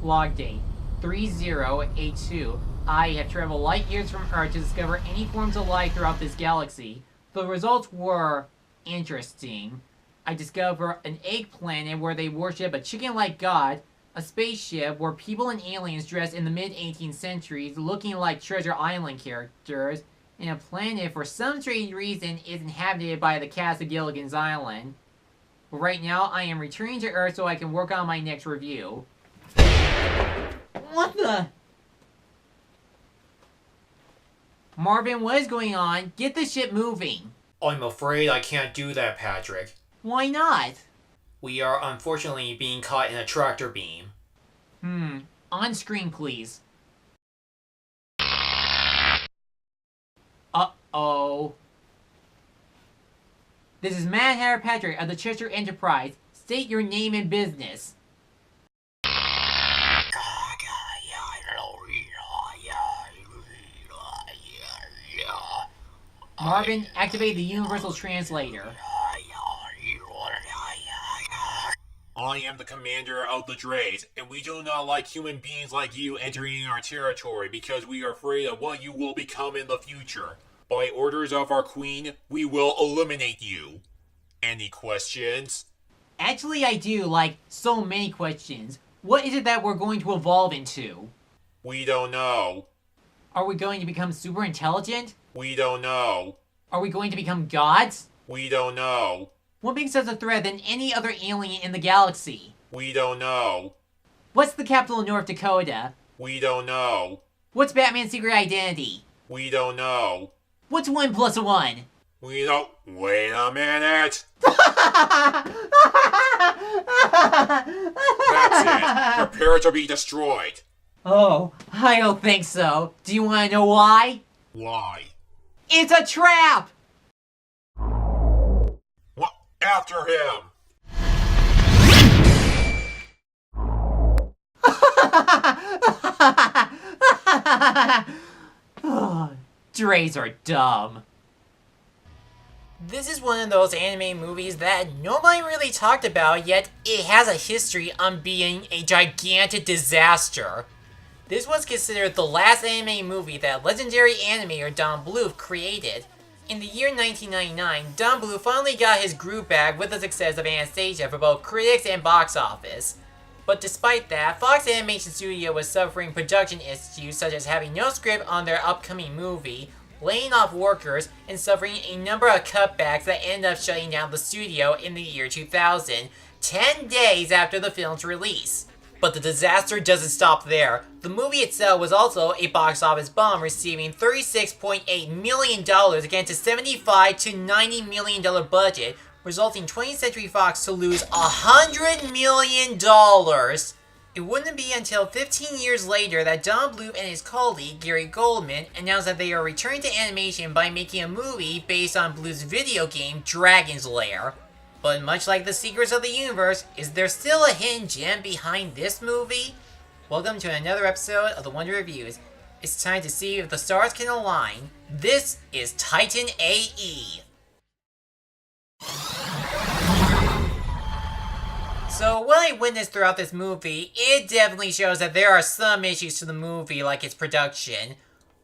Log date 3082. I have traveled light years from Earth to discover any forms of life throughout this galaxy. The results were interesting. I discovered an egg planet where they worship a chicken-like god, a spaceship where people and aliens dressed in the mid-18th century looking like Treasure Island characters, and a planet for some strange reason is inhabited by the cast of Gilligan's Island. But right now, I am returning to Earth so I can work on my next review. What the? Marvin, what is going on? Get the ship moving. I'm afraid I can't do that, Patrick. Why not? We are unfortunately being caught in a tractor beam. On screen, please. Uh-oh. This is Mad Hatter Patrick of the Chester Enterprise. State your name and business. Marvin, activate the Universal Translator. I am the commander of the Drays, and we do not like human beings like you entering our territory because we are afraid of what you will become in the future. By orders of our queen, we will eliminate you. Any questions? Actually, I do, like, so many questions. What is it that we're going to evolve into? We don't know. Are we going to become super intelligent? We don't know. Are we going to become gods? We don't know. What makes us a threat than any other alien in the galaxy? We don't know. What's the capital of North Dakota? We don't know. What's Batman's secret identity? We don't know. What's 1 plus 1? We don't. Wait a minute. That's it. Prepare to be destroyed. Oh, I don't think so. Do you want to know why? Why? It's a trap! What? After him. Drays are dumb. This is one of those anime movies that nobody really talked about, yet it has a history on being a gigantic disaster. This was considered the last anime movie that legendary animator Don Bluth created. In the year 1999, Don Bluth finally got his groove back with the success of Anastasia for both critics and box office. But despite that, Fox Animation Studio was suffering production issues such as having no script on their upcoming movie, laying off workers, and suffering a number of cutbacks that ended up shutting down the studio in the year 2000, 10 days after the film's release. But the disaster doesn't stop there. The movie itself was also a box office bomb, receiving $36.8 million against a $75 to $90 million budget, resulting 20th Century Fox to lose $100 million. It wouldn't be until 15 years later that Don Bluth and his colleague, Gary Goldman, announced that they are returning to animation by making a movie based on Bluth's video game, Dragon's Lair. But much like the Secrets of the Universe, is there still a hidden gem behind this movie? Welcome to another episode of the Wonder Reviews. It's time to see if the stars can align. This is Titan A.E. So what I witnessed throughout this movie, it definitely shows that there are some issues to the movie, like its production.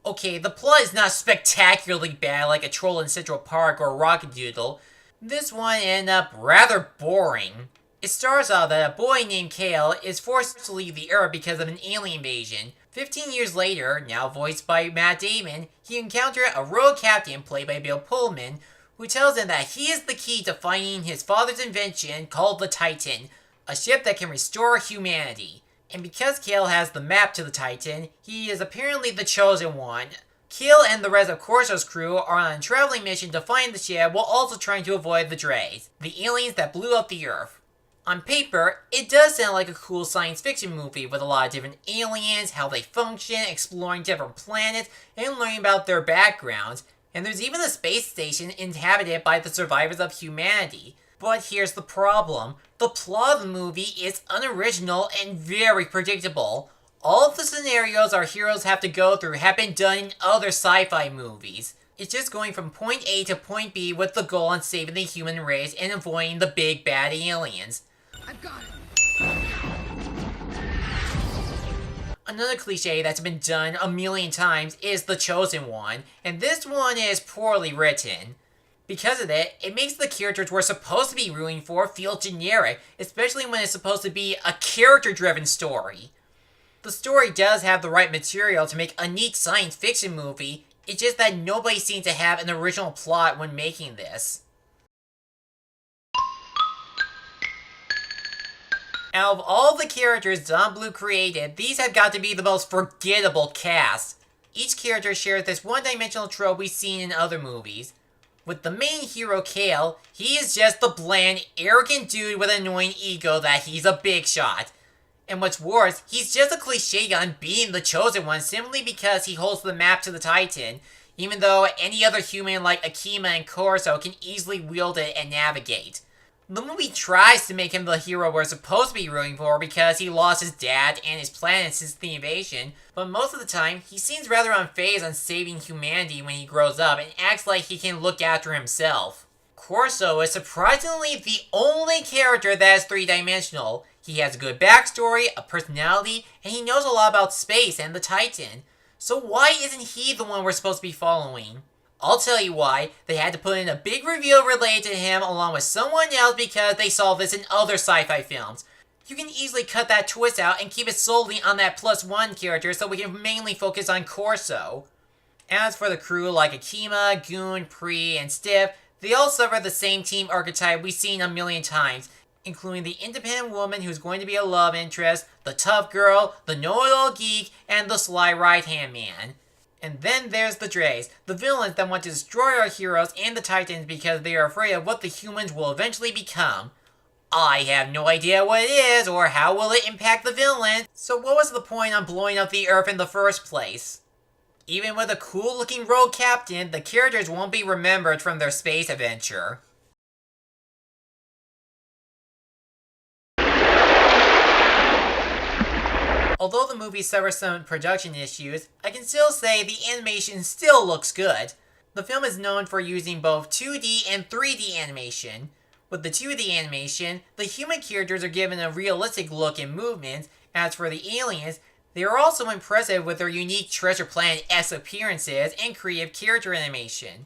Okay, the plot is not spectacularly bad like a Troll in Central Park or Rockadoodle. This one ended up rather boring. It starts out that a boy named Kale is forced to leave the Earth because of an alien invasion. 15 years later, now voiced by Matt Damon, he encountered a rogue captain played by Bill Pullman, who tells him that he is the key to finding his father's invention called the Titan, a ship that can restore humanity. And because Kale has the map to the Titan, he is apparently the chosen one. Kale and the rest of Corso's crew are on a traveling mission to find the ship while also trying to avoid the Drays, the aliens that blew up the Earth. On paper, it does sound like a cool science fiction movie with a lot of different aliens, how they function, exploring different planets, and learning about their backgrounds, and there's even a space station inhabited by the survivors of humanity. But here's the problem. The plot of the movie is unoriginal and very predictable. All of the scenarios our heroes have to go through have been done in other sci-fi movies. It's just going from point A to point B with the goal on saving the human race and avoiding the big bad aliens. I've got it. Another cliche that's been done a million times is the chosen one, and this one is poorly written. Because of that, it makes the characters we're supposed to be rooting for feel generic, especially when it's supposed to be a character-driven story. The story does have the right material to make a neat science fiction movie, it's just that nobody seems to have an original plot when making this. Out of all the characters Don Bluth created, these have got to be the most forgettable cast. Each character shares this one-dimensional trope we've seen in other movies. With the main hero, Kale, he is just the bland, arrogant dude with an annoying ego that he's a big shot. And what's worse, he's just a cliche on being the chosen one simply because he holds the map to the Titan, even though any other human like Akima and Corso can easily wield it and navigate. The movie tries to make him the hero we're supposed to be rooting for because he lost his dad and his planet since the invasion, but most of the time, he seems rather unfazed on saving humanity when he grows up and acts like he can look after himself. Corso is surprisingly the only character that is three-dimensional. He has a good backstory, a personality, and he knows a lot about space and the Titan. So why isn't he the one we're supposed to be following? I'll tell you why. They had to put in a big reveal related to him along with someone else because they saw this in other sci-fi films. You can easily cut that twist out and keep it solely on that +1 character so we can mainly focus on Corso. As for the crew like Akima, Goon, Pri, and Stiff, they all suffer the same team archetype we've seen a million times, including the independent woman who's going to be a love interest, the tough girl, the know-it-all geek, and the sly right-hand man. And then there's the Dreys, the villains that want to destroy our heroes and the Titans because they are afraid of what the humans will eventually become. I have no idea what it is or how will it impact the villain, so what was the point on blowing up the Earth in the first place? Even with a cool-looking rogue captain, the characters won't be remembered from their space adventure. Although the movie suffers some production issues, I can still say the animation still looks good. The film is known for using both 2D and 3D animation. With the 2D animation, the human characters are given a realistic look and movements. As for the aliens, they are also impressive with their unique Treasure Planet-esque appearances and creative character animation.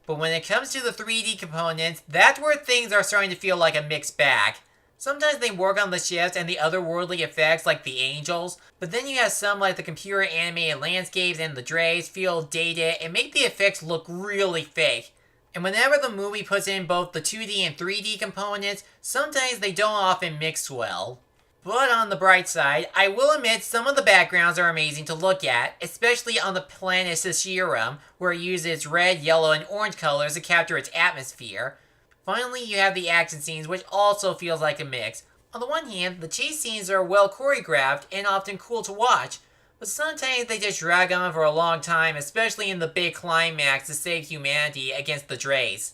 But when it comes to the 3D components, that's where things are starting to feel like a mixed bag. Sometimes they work on the ships and the otherworldly effects like the angels, but then you have some like the computer animated landscapes and the Dreys feel dated and make the effects look really fake. And whenever the movie puts in both the 2D and 3D components, sometimes they don't often mix well. But on the bright side, I will admit some of the backgrounds are amazing to look at, especially on the planet Sishiram, where it uses red, yellow, and orange colors to capture its atmosphere. Finally, you have the action scenes, which also feels like a mix. On the one hand, the chase scenes are well choreographed and often cool to watch, but sometimes they just drag on for a long time, especially in the big climax to save humanity against the Dreys.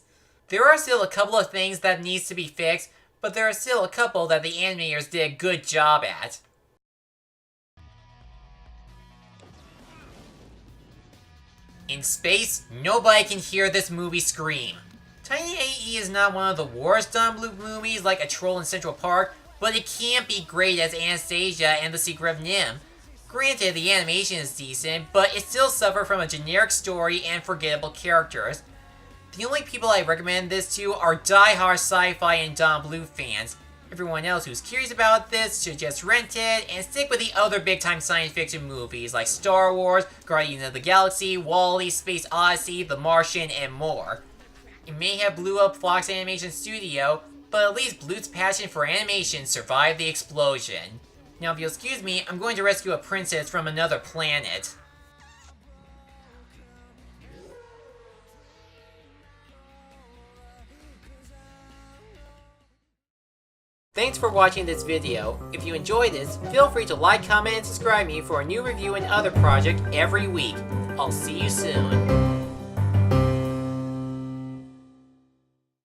There are still a couple of things that needs to be fixed, but there are still a couple that the animators did a good job at. In space, nobody can hear this movie scream. Titan A.E. is not one of the worst Don Bluth movies like A Troll in Central Park, but it can't be great as Anastasia and The Secret of Nim. Granted, the animation is decent, but it still suffers from a generic story and forgettable characters. The only people I recommend this to are die-hard sci-fi and Don Bluth fans. Everyone else who's curious about this should just rent it and stick with the other big-time science fiction movies like Star Wars, Guardians of the Galaxy, WALL-E, Space Odyssey, The Martian, and more. It may have blew up Fox Animation Studio, but at least Bluth's passion for animation survived the explosion. Now if you'll excuse me, I'm going to rescue a princess from another planet. Thanks for watching this video. If you enjoyed this, feel free to like, comment, and subscribe me for a new review and other project every week. I'll see you soon.